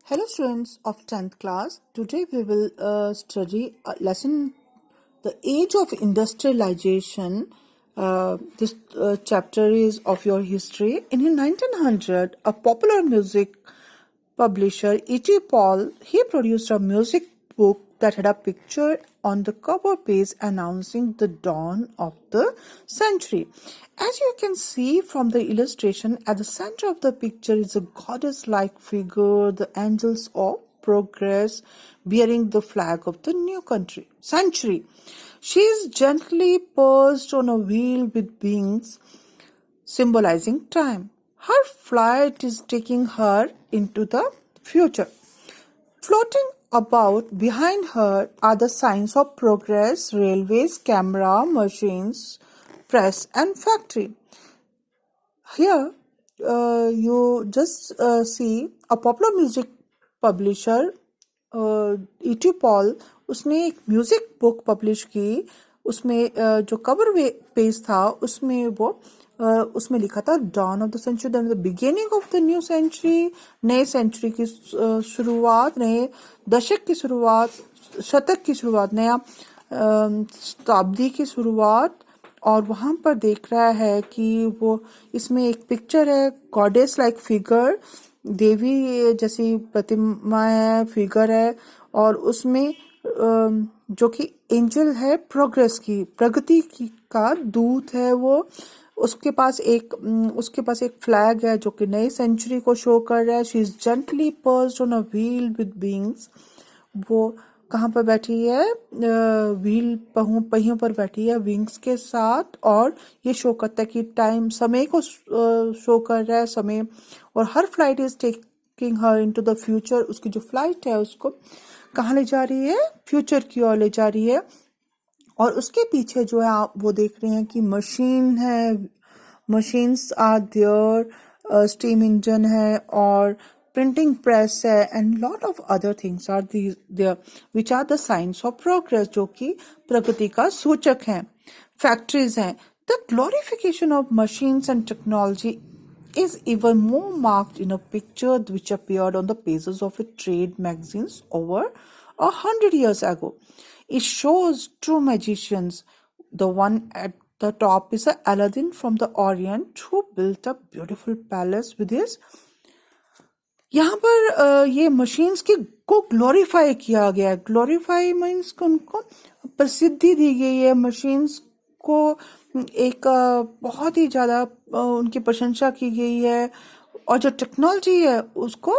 Hello students of 10th class. Today we will study a lesson The Age of Industrialization. This chapter is of your history. In 1900, a popular music publisher E.T. Paul, he produced a music book that had a picture on the cover page announcing the dawn of the century. As you can see from the illustration, at the center of the picture is a goddess-like figure, the angels of progress, bearing the flag of the new century. She is gently perched on a wheel with wings, symbolizing time. Her flight is taking her into the future. Floating about behind her are the signs of progress, railways, camera, machines, press, and factory. Here, you just see a popular music publisher, E.T. Paul, उसने एक music book publish की. उसमें जो cover page था उसमें लिखा था dawn of the century, the beginning of the new century, नए सेंचुरी की शुरुआत, नए दशक की शुरुआत, शतक की शुरुआत, नया शताब्दी की शुरुआत. और वहां पर देख रहा है कि वो इसमें एक पिक्चर है, गॉडेस लाइक फिगर, देवी जैसी प्रतिमा है, फिगर है, और उसमें जो कि एंजल है, प्रोग्रेस की, प्रगति की का दूत है वो. उसके पास एक फ्लैग है जो कि नई सेंचुरी को शो कर रहा है. She is gently pursued on a wheel with wings. वो कहाँ पर बैठी है? व्हील पहियों पर बैठी है विंग्स के साथ. और ये शो करता है कि टाइम, समय को शो कर रहा है, समय. और हर flight is taking her into the future. उसकी जो फ्लाइट है उसको कहाँ ले जा रही है? फ्यूचर की ओर ले जा रही है. और उसके पीछे जो है आप वो देख रहे हैं कि मशीन है, machines are there, steam engine है और प्रिंटिंग प्रेस है, and lot of other things are there which are the science of progress, जो कि प्रगति का सूचक हैं. फैक्ट्रीज हैं. The glorification of machines and technology is even more marked in a picture which appeared on the pages of a trade magazines over 100 years ago. It shows true magicians. The one at the top is Aladdin from the Orient who built a beautiful palace with his. यहाँ पर ये machines को glorify किया गया है. Glorify means उनको प्रसिद्धि दी गई है. मशीन्स को एक बहुत ही ज्यादा उनकी प्रशंसा की गई है. और जो टेक्नोलॉजी है उसको,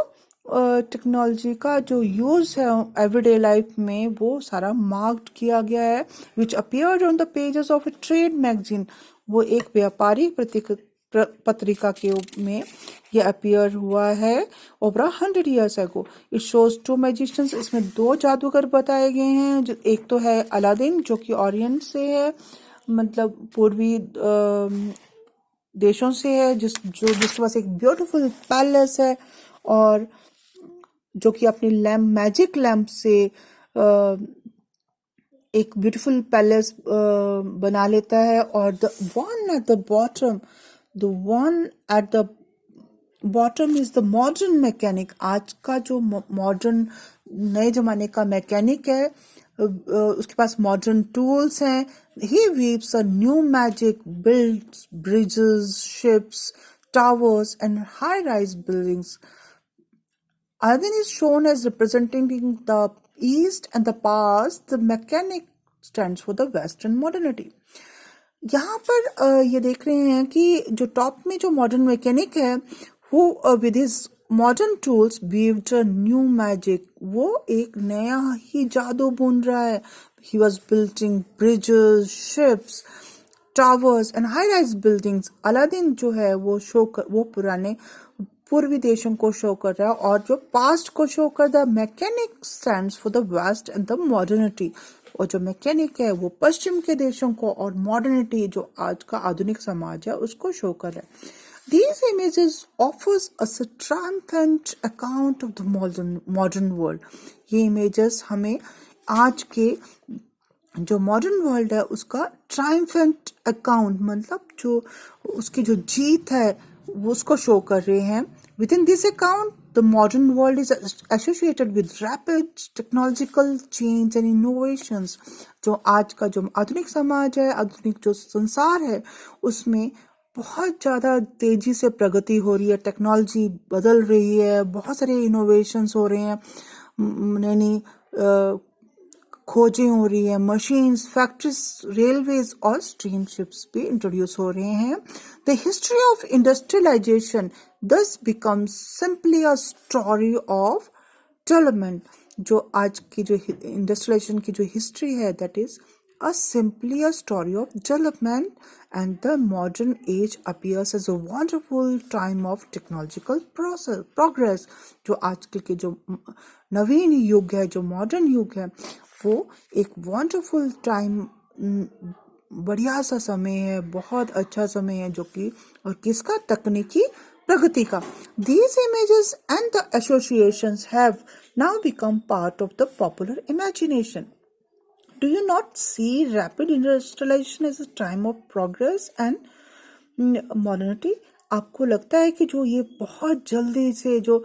टेक्नोलॉजी का जो यूज है एवरीडे लाइफ में, वो सारा मार्क्ड किया गया है. Which appeared on the pages of a trade magazine. वो एक व्यापारिक पत्रिका के में ये अपीयर हुआ है over 100 years ago. It shows two magicians. इसमें दो जादूगर बताए गए हैं. जो एक तो है अलादीन जो कि ओरिएंट से है, मतलब पूर्वी देशों से है, जिसके पास एक ब्यूटीफुल पैलेस है और जो कि अपनी मैजिक लैम्प से एक ब्यूटीफुल पैलेस बना लेता है. और the one at the bottom is the modern mechanic. आज का जो मॉडर्न नए जमाने का मैकेनिक है, उसके पास मॉडर्न टूल्स हैं. He weaves a new magic, builds bridges, ships, towers, and high-rise buildings. Aladdin is shown as representing the East and the past. The mechanic stands for the Western modernity. यहाँ पर ये देख रहे हैं कि जो top में जो मॉडर्न मैकेनिक है, वो with his modern tools weaved a new magic. वो एक नया ही जादू बुन रहा है. He was building bridges, ships, towers and high-rise buildings. Aladdin जो है वो पुराने पूर्वी देशों को शो कर रहा है और जो पास्ट को शो कर रहा है. Mechanic stands for the west and the modernity. और जो मैकेनिक है वो पश्चिम के देशों को और मॉडर्निटी, जो आज का आधुनिक समाज है, उसको शो कर रहा है. These images offers us a triumphant account of the modern world. ये images हमें आज के जो मॉडर्न वर्ल्ड है उसका ट्रायम्फेंट अकाउंट, मतलब जो उसकी जो जीत है वो उसको शो कर रहे हैं. With in this account the modern world is associated with rapid technological change and innovations. जो आज का जो आधुनिक समाज है, आधुनिक जो संसार है, उसमें बहुत ज़्यादा तेजी से प्रगति हो रही है, टेक्नोलॉजी बदल रही है, बहुत सारे इनोवेशंस हो रहे हैं, नई नई खोजें हो रही है, मशीन्स, फैक्ट्रीज, रेलवेज और स्टीम शिप्स भी इंट्रोड्यूस हो रहे हैं. द हिस्ट्री ऑफ इंडस्ट्रियलाइजेशन दस becomes simply a story of development. जो आज की जो इंडस्ट्रियलाइजेशन की जो हिस्ट्री है, that is simply a story of development, and the modern age appears as a wonderful time of technological progress. जो आजकल के जो नवीन युग है, जो मॉडर्न युग है, वो एक वंडरफुल टाइम, बढ़िया सा समय है, बहुत अच्छा समय है, जो कि और किसका, तकनीकी प्रगति का. These images and the associations have now become part of the popular imagination. Do you not see rapid industrialization as a time of progress and modernity? आपको लगता है कि जो ये बहुत जल्दी से जो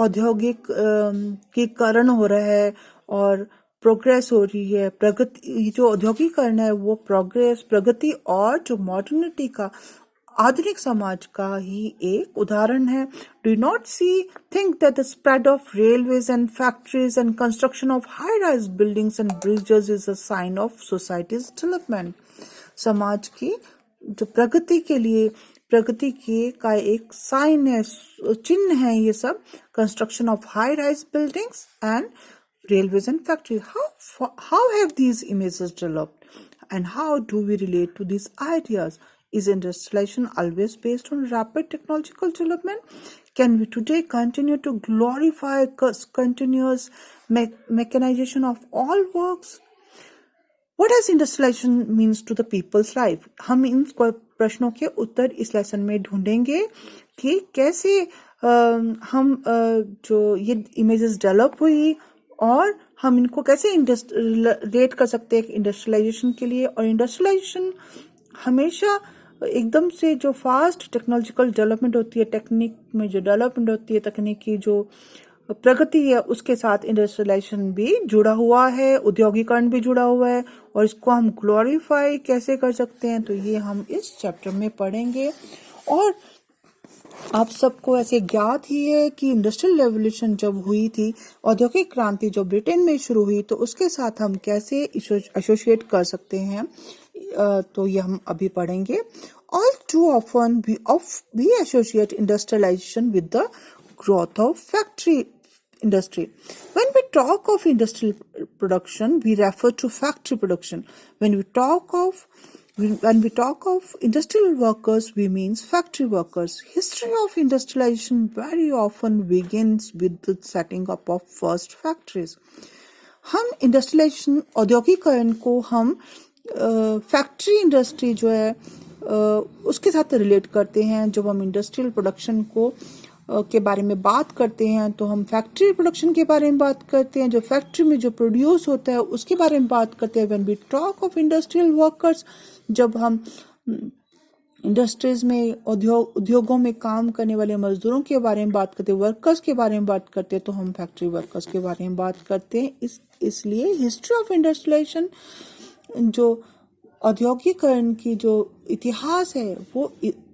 औद्योगिकीकरण हो रहा है और प्रोग्रेस हो रही है, प्रगति, जो औद्योगिकीकरण है वो प्रोग्रेस, प्रगति और जो मॉडर्निटी का, आधुनिक समाज का ही एक उदाहरण है. Do you not think that the spread of railways and factories and construction of high-rise buildings and bridges is a sign of society's development? समाज की जो प्रगति के लिए, प्रगति के का एक साइन है, चिन्ह है ये सब. Construction of high rise buildings and railways and factories. How have these images developed, and how do we relate to these ideas? Is industrialization always based on rapid technological development? Can we today continue to glorify continuous mechanization of all works? What does industrialization means to the people's life? हम इन प्रश्नों के उत्तर इस lesson में ढूंढेंगे कि कैसे हम जो ये इमेजेस डेवलप हुई और हम इनको कैसे रिलेट कर सकते हैं इंडस्ट्रियलाइजेशन के लिए. और इंडस्ट्रियलाइजेशन हमेशा एकदम से जो फास्ट टेक्नोलॉजिकल डेवलपमेंट होती है, टेक्निक में जो डेवलपमेंट होती है, तकनीकी जो प्रगति है, उसके साथ इंडस्ट्रियलाइजेशन भी जुड़ा हुआ है, औद्योगिकरण भी जुड़ा हुआ है. और इसको हम ग्लोरीफाई कैसे कर सकते हैं, तो ये हम इस चैप्टर में पढ़ेंगे. और आप सबको ऐसे ज्ञात ही है कि इंडस्ट्रियल रेवोल्यूशन जब हुई थी, औद्योगिक क्रांति जो ब्रिटेन में शुरू हुई, तो उसके साथ हम कैसे एसोसिएट कर सकते हैं, तो ये हम अभी पढ़ेंगे. All too often we associate industrialization with the growth of factory industry. When we talk of industrial production, we refer to factory production. When we talk of industrial workers, we mean factory workers. History of industrialization very often begins with the setting up of first factories. हम industrialisation, औद्योगिकरण को हम factory industry जो है उसके साथ relate करते हैं. जब हम इंडस्ट्रियल प्रोडक्शन को के बारे में बात करते हैं, तो हम फैक्ट्री प्रोडक्शन के बारे में बात करते हैं, जो फैक्ट्री में जो प्रोड्यूस होता है उसके बारे में बात करते हैं. When we talk of industrial workers, जब हम इंडस्ट्रीज में, उद्योगों में काम करने वाले मजदूरों के बारे में बात करते हैं, वर्कर्स के बारे में बात करते हैं, तो हम फैक्ट्री वर्कर्स के बारे में बात करते हैं. इसलिए हिस्ट्री ऑफ इंडस्ट्रियलाइजेशन, जो औद्योगिकरण की जो इतिहास है, वो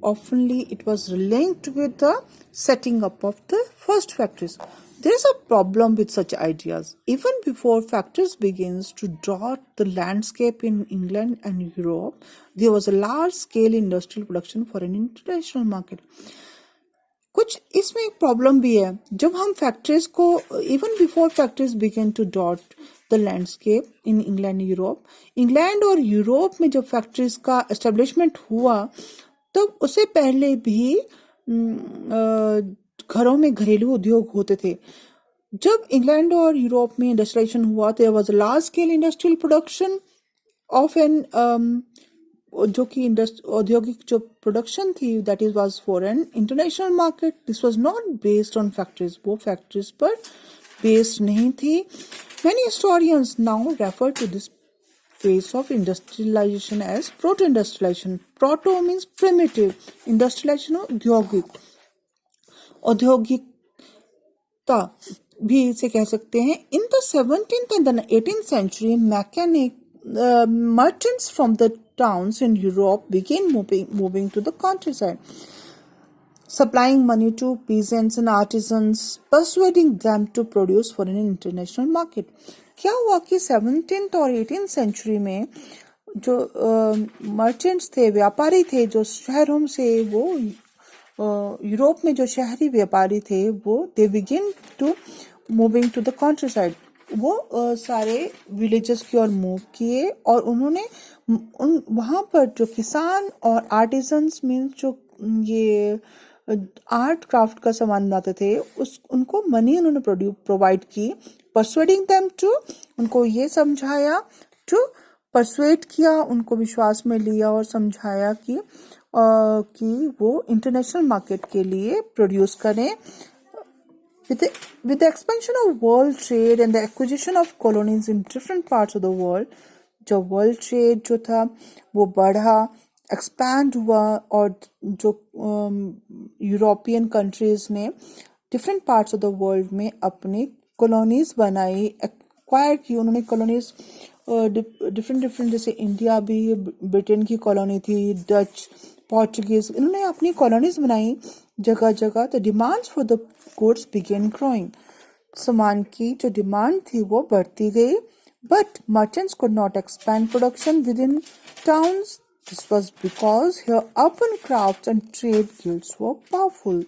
oftenly it was linked with the setting up of the first factories. There is a problem with such ideas. Even before factories begins to dot the landscape in England and Europe, there was a large-scale industrial production for an international market. कुछ इसमें एक problem भी है. जब हम factories को, even before factories begin to dot the landscape in England Europe, England और Europe में जब फैक्ट्रीज का एस्टेब्लिशमेंट हुआ, तब उससे पहले भी घरों में घरेलू उद्योग होते थे. जब इंग्लैंड और यूरोप में इंडस्ट्रियलाइजेशन हुआ, there was a large scale industrial production of an, जो कि औद्योगिक जो प्रोडक्शन थी, that is was for an international market. This was not based on factories, वो फैक्ट्रीज पर बेस्ड नहीं थी. Many historians now refer to this phase of industrialization as proto-industrialization. Proto means primitive, industrialization औद्योगिक विकासता भी इसे कह सकते हैं. In the 17th and the 18th century, merchants from the towns in Europe began moving to the countryside, supplying money to peasants and artisans, persuading them to produce for an international market. क्या हुआ कि 17th और 18th century में जो merchants थे, व्यापारी थे, जो शहरों से वो यूरोप में जो शहरी व्यापारी थे, वो they begin to moving to the countryside. वो सारे विलेजेस की ओर मूव किए और उन्होंने वहाँ पर जो किसान और आर्टिजन्स मीन्स जो ये आर्ट क्राफ्ट का सामान बनाते थे, उनको मनी उन्होंने प्रोवाइड की. परसुएडिंग देम टू, उनको ये समझाया, टू परसुएट किया, उनको विश्वास में लिया और समझाया कि वो इंटरनेशनल मार्केट के लिए प्रोड्यूस करें. With the expansion of world trade and the acquisition of colonies in different parts of the world, जो वर्ल्ड ट्रेड जो था वो बढ़ा, एक्सपैंड हुआ और जो यूरोपियन कंट्रीज ने different parts of the world में अपनी कॉलोनीज बनाई, एक्वायर की. उन्होंने कॉलोनीज डिफरेंट जैसे इंडिया भी ब्रिटेन की कॉलोनी थी, डच, पोर्चुगीज, इन्होंने अपनी कॉलोनीज बनाई जगह जगह. The demands for the goods began growing, सामान की जो डिमांड थी वो बढ़ती गई. But merchants could not expand production within towns. This was because here urban crafts and trade guilds were powerful.